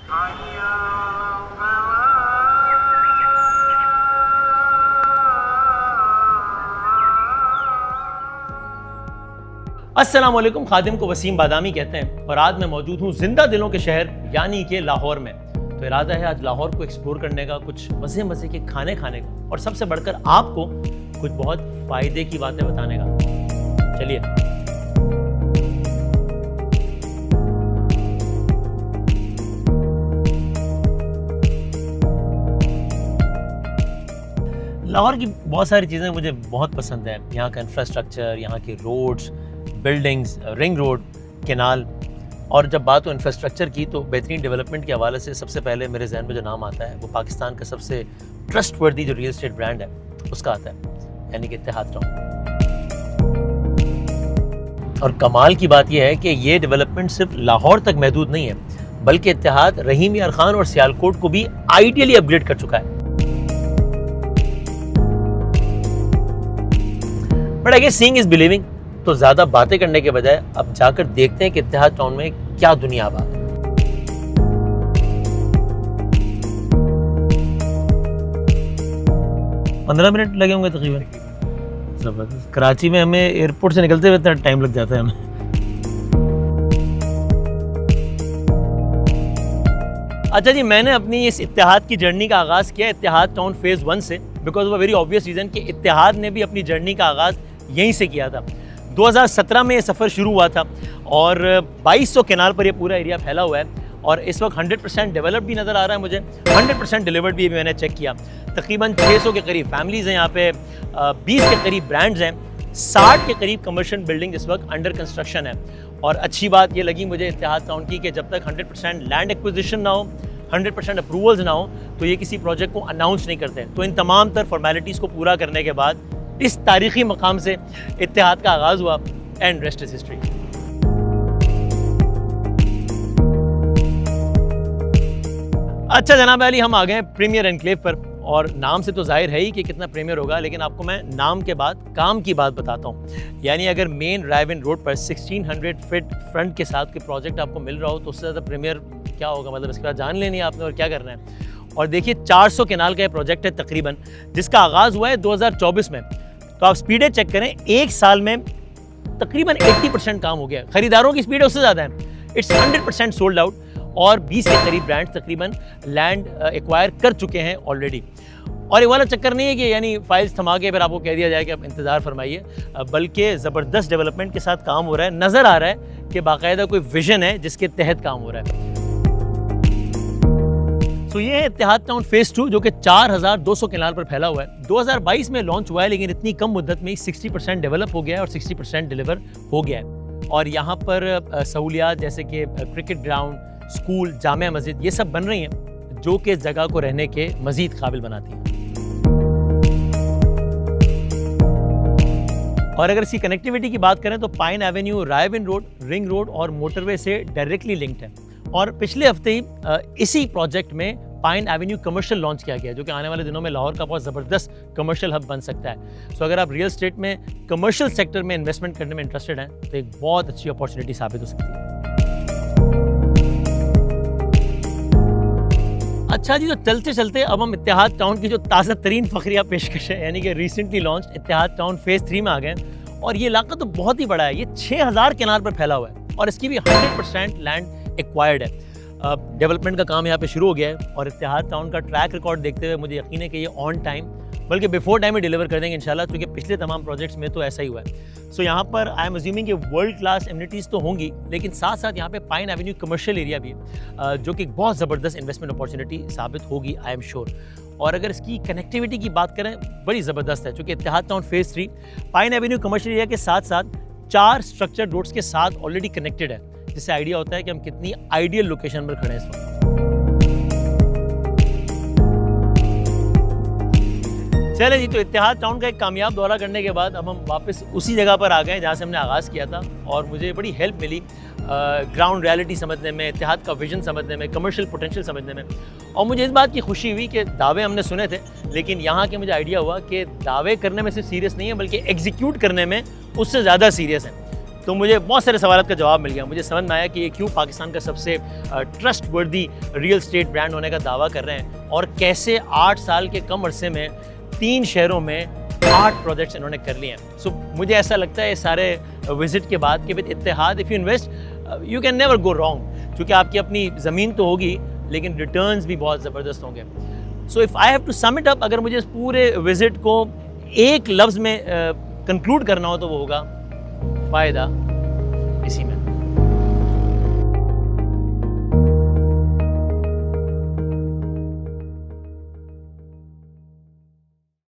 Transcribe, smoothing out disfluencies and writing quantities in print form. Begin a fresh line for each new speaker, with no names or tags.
अस्सलाम वालेकुम। खादिम को वसीम बादामी कहते हैं और आज मैं मौजूद हूँ जिंदा दिलों के शहर यानी कि लाहौर में। तो इरादा है आज लाहौर को एक्सप्लोर करने का, कुछ मज़े मज़े के खाने खाने का और सबसे बढ़कर आपको कुछ बहुत फ़ायदे की बातें बताने का। चलिए। लाहौर की बहुत सारी चीज़ें मुझे बहुत पसंद है। यहाँ का इंफ्रास्ट्रक्चर, यहाँ की roads, buildings, ring road, canal. और जब बात हो इंफ्रास्ट्रक्चर की तो बेहतरीन डेवलपमेंट के हवाले से सबसे पहले मेरे जहन में जो नाम आता है वो पाकिस्तान का सबसे ट्रस्टवर्दी जो रियल एस्टेट ब्रांड है उसका आता है, यानी कि इत्तेहाद टाउन। और कमाल की बात यह है कि ये डेवलपमेंट सिर्फ लाहौर तक महदूद नहीं है, बल्कि इत्तेहाद रहीम यार खान और सियालकोट को भी आइडियली अपग्रेड कर चुका है। But I guess seeing is believing. तो ज़्यादा बातें करने के बजाय अब जाकर देखते हैं कि इत्तेहाद टाउन में क्या दुनिया आबाद है। पंद्रह मिनट लगे होंगे तकरीबन। ज़बरदस्त। कराची में हमें एयरपोर्ट से निकलते हुए इतना टाइम लग जाता है हमें। अच्छा जी, मैंने अपनी इस इत्तेहाद की जर्नी का आगाज़ किया इत्तेहाद टाउन फेज़ 1 से, because of a very obvious reason कि इत्तेहाद ने भी अपनी जर्नी का आगाज़ यहीं से किया था। 2017 में ये सफ़र शुरू हुआ था और 2200 कैनाल पर ये पूरा एरिया फैला हुआ है और इस वक्त 100% डेवलप भी नज़र आ रहा है मुझे, 100% डिलीवर्ड भी मैंने चेक किया। तकरीबन 600 के करीब फैमिलीज़ हैं यहाँ पे, 20 के करीब ब्रांड्स हैं, 60 के करीब कमर्शियल बिल्डिंग इस वक्त अंडर कंस्ट्रक्शन है। और अच्छी बात ये लगी मुझे इत्तेहाद टाउन की कि जब तक 100% लैंड एक्विजिशन ना हो, 100% अप्रूवल्स ना हो, तो ये किसी प्रोजेक्ट को अनाउंस नहीं करते। तो इन तमाम तर फॉर्मेलिटीज़ को पूरा करने के बाद इस तारीखी मकाम से इत्तेहाद का आगाज़ हुआ एंड रेस्ट इज हिस्ट्री। अच्छा जनाब अली, हम आ गए प्रीमियर एनक्लेव पर और नाम से तो जाहिर है ही कि कितना प्रीमियर होगा, लेकिन आपको मैं नाम के बाद काम की बात बताता हूँ। यानी अगर मेन ड्राइव-इन रोड पर 1600 फीट फ्रंट के साथ कोई प्रोजेक्ट आपको मिल रहा हो तो उससे ज़्यादा प्रीमियर क्या होगा। मतलब इसके बाद जान लेनी है आपने और क्या करना है। और देखिए 400 कैनाल का ये प्रोजेक्ट है तकरीबन, जिसका आगाज़ हुआ है 2024 में। तो आप स्पीडें चेक करें, एक साल में तकरीबन 80% काम हो गया। खरीदारों की स्पीड उससे ज़्यादा है। इट्स 100% सोल्ड आउट और 20 के करीब ब्रांड्स तकरीबन लैंड एक्वायर कर चुके हैं ऑलरेडी। और ये वाला चक्कर नहीं है कि यानी फाइल्स थमा के फिर आपको कह दिया जाए कि आप इंतज़ार फरमाइए, बल्कि ज़बरदस्त डेवलपमेंट के साथ काम हो रहा है। नज़र आ रहा है कि बाकायदा कोई विजन है जिसके तहत काम हो रहा है। तो ये है इत्तेहाद टाउन फेज़ 2 जो कि 4200 कैनाल पर फैला हुआ है। 2022 में लॉन्च हुआ है, लेकिन इतनी कम मुद्दत में 60% डेवलप हो गया है और 60% डिलीवर हो गया है। और यहाँ पर सहूलियात जैसे कि cricket ground, school, Jamia Masjid, ये सब बन रही हैं जो कि इस जगह को रहने के मज़ीद काबिल बनाती हैं। और अगर इसकी कनेक्टिविटी की बात करें तो pine avenue, Raiwind road, ring road और मोटरवे से डायरेक्टली लिंक्ड है। और पिछले हफ्ते ही इसी प्रोजेक्ट में पाइन एवेन्यू कमर्शियल लॉन्च किया गया, जो कि आने वाले दिनों में लाहौर का बहुत ज़बरदस्त कमर्शियल हब बन सकता है। सो अगर आप रियल एस्टेट में कमर्शियल सेक्टर में इन्वेस्टमेंट करने में इंटरेस्टेड हैं तो एक बहुत अच्छी अपॉर्चुनिटी साबित हो सकती है। अच्छा जी, तो चलते चलते अब हम इत्तेहाद टाउन की जो ताज़ा तरीन फ़खरिया पेशकश है, यानी कि रिसेंटली लॉन्च इत्तेहाद टाउन फेज़ 3 में आ गए। और ये इलाका तो बहुत ही बड़ा है, ये 6000 कैनाल पर फैला हुआ है और इसकी भी 100% लैंड एक्वायर्ड है। डेवलपमेंट का काम यहाँ पे शुरू हो गया है और इत्तेहाद टाउन का ट्रैक रिकॉर्ड देखते हुए मुझे यकीन है कि ये ऑन टाइम बल्कि बिफोर टाइम ही डिलीवर कर देंगे इंशाल्लाह, क्योंकि पिछले तमाम प्रोजेक्ट्स में तो ऐसा ही हुआ है। सो यहाँ पर आई एम अज्यूमिंग कि वर्ल्ड क्लास एमिनिटीज़ तो होंगी, लेकिन साथ साथ यहाँ पे पाइन एवेन्यू कमर्शियल एरिया भी है, जो कि बहुत ज़बरदस्त इन्वेस्टमेंट अपॉर्चुनिटी साबित होगी, आई एम श्योर। और अगर इसकी कनेक्टिविटी की बात करें, बड़ी ज़बरदस्त है, क्योंकि Ittehad town phase 3 pine avenue commercial area के साथ साथ 4 स्ट्रक्चर्ड रोड्स के साथ ऑलरेडी कनेक्टेड है, जिससे आइडिया होता है कि हम कितनी आइडियल लोकेशन पर खड़े हैं इस वक्त। चले जी, तो इत्तेहाद टाउन का एक कामयाब दौरा करने के बाद अब हम वापस उसी जगह पर आ गए जहाँ से हमने आगाज़ किया था और मुझे बड़ी हेल्प मिली ग्राउंड रियलिटी समझने में, इत्तेहाद का विजन समझने में, कमर्शियल पोटेंशियल समझने में। और मुझे इस बात की खुशी हुई कि दावे हमने सुने थे, लेकिन यहाँ के मुझे आइडिया हुआ कि दावे करने में सिर्फ सीरियस नहीं है, बल्कि एग्जीक्यूट करने में उससे ज़्यादा सीरियस है। तो मुझे बहुत सारे सवालों का जवाब मिल गया। मुझे समझ में आया कि ये क्यों पाकिस्तान का सबसे ट्रस्ट वर्दी रियल एस्टेट ब्रांड होने का दावा कर रहे हैं और कैसे 8 साल के कम अरसे में 3 शहरों में 8 प्रोजेक्ट्स इन्होंने कर लिए हैं। सो मुझे ऐसा लगता है सारे विजिट के बाद कि with Ittehad if you invest you can never go wrong, क्योंकि आपकी अपनी ज़मीन तो होगी लेकिन रिटर्न्स भी बहुत ज़बरदस्त होंगे। So if I have to sum it up, अगर मुझे इस पूरे विजिट को एक लफ्ज़ में कंक्लूड करना हो तो वो होगा फ़ायदा इसी में।